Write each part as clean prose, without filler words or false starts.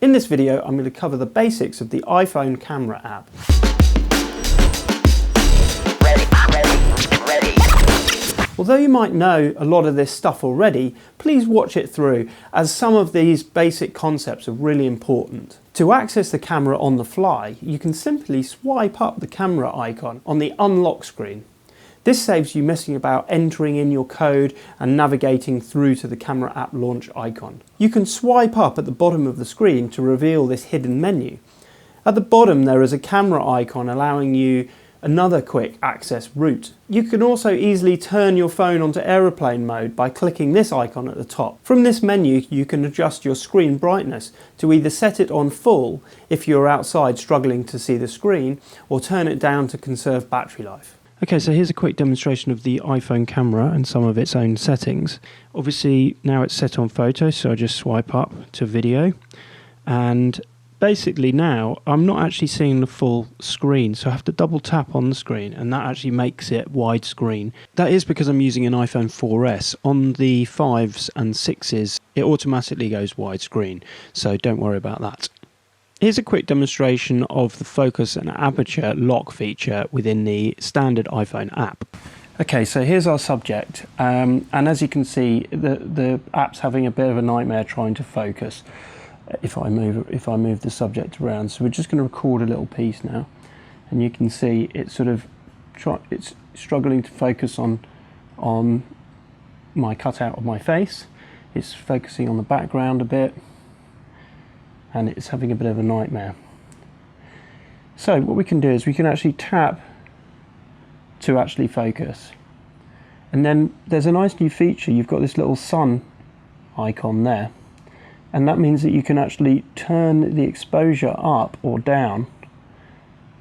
In this video, I'm going to cover the basics of the iPhone camera app. Although you might know a lot of this stuff already, please watch it through, as some of these basic concepts are really important. To access the camera on the fly, you can simply swipe up the camera icon on the unlock screen. This saves you messing about entering in your code and navigating through to the camera app launch icon. You can swipe up at the bottom of the screen to reveal this hidden menu. At the bottom there is a camera icon allowing you another quick access route. You can also easily turn your phone onto aeroplane mode by clicking this icon at the top. From this menu you can adjust your screen brightness to either set it on full if you're outside struggling to see the screen, or turn it down to conserve battery life. Okay, so here's a quick demonstration of the iPhone camera and some of its own settings. Obviously now it's set on photo, so I just swipe up to video, and basically now I'm not actually seeing the full screen, so I have to double tap on the screen and that actually makes it widescreen. That is because I'm using an iPhone 4S. On the 5s and 6s it automatically goes widescreen, so don't worry about that. Here's a quick demonstration of the focus and aperture lock feature within the standard iPhone app. Okay, so here's our subject, and as you can see the app's having a bit of a nightmare trying to focus if I move the subject around. So we're just going to record a little piece now, and you can see it's it's struggling to focus on my cutout of my face. It's focusing on the background a bit, and it's having a bit of a nightmare. So what we can do is we can actually tap to actually focus, and then there's a nice new feature. You've got this little sun icon there, and that means that you can actually turn the exposure up or down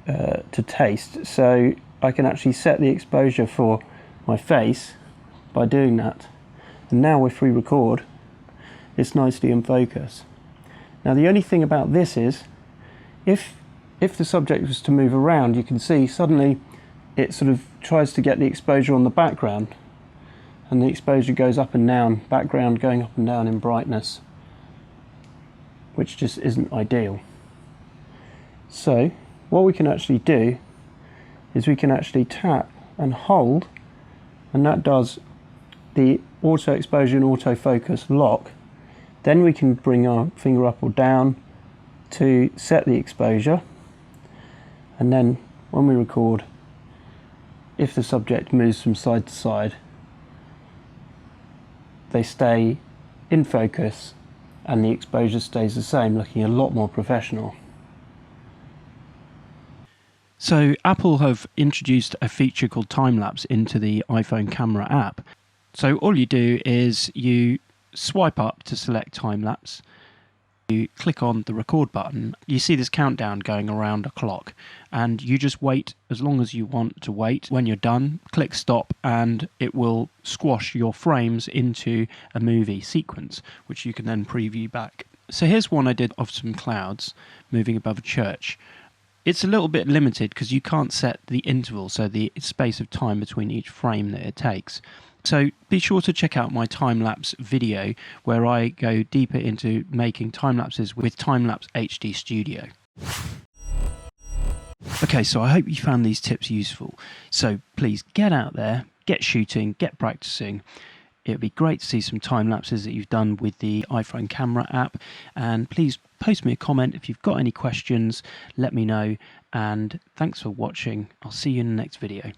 to taste. So I can actually set the exposure for my face by doing that, and now if we record, it's nicely in focus. Now the only thing about this is if the subject was to move around, you can see suddenly it sort of tries to get the exposure on the background, and the exposure goes up and down, background going up and down in brightness, which just isn't ideal. So what we can actually do is we can actually tap and hold, and that does the auto exposure and autofocus lock. Then we can bring our finger up or down to set the exposure, and then when we record, if the subject moves from side to side, they stay in focus and the exposure stays the same, looking a lot more professional. So Apple have introduced a feature called time-lapse into the iPhone camera app. So all you do is you swipe up to select time-lapse, you click on the record button, you see this countdown going around a clock, and you just wait as long as you want to wait. When you're done, click stop, and it will squash your frames into a movie sequence, which you can then preview back. So here's one I did of some clouds moving above a church. It's a little bit limited because you can't set the interval, so the space of time between each frame that it takes. So be sure to check out my time-lapse video where I go deeper into making time-lapses with Time-Lapse HD Studio. Okay, so I hope you found these tips useful. So please get out there, get shooting, get practicing. It would be great to see some time-lapses that you've done with the iPhone camera app, and please post me a comment if you've got any questions, let me know, and thanks for watching. I'll see you in the next video.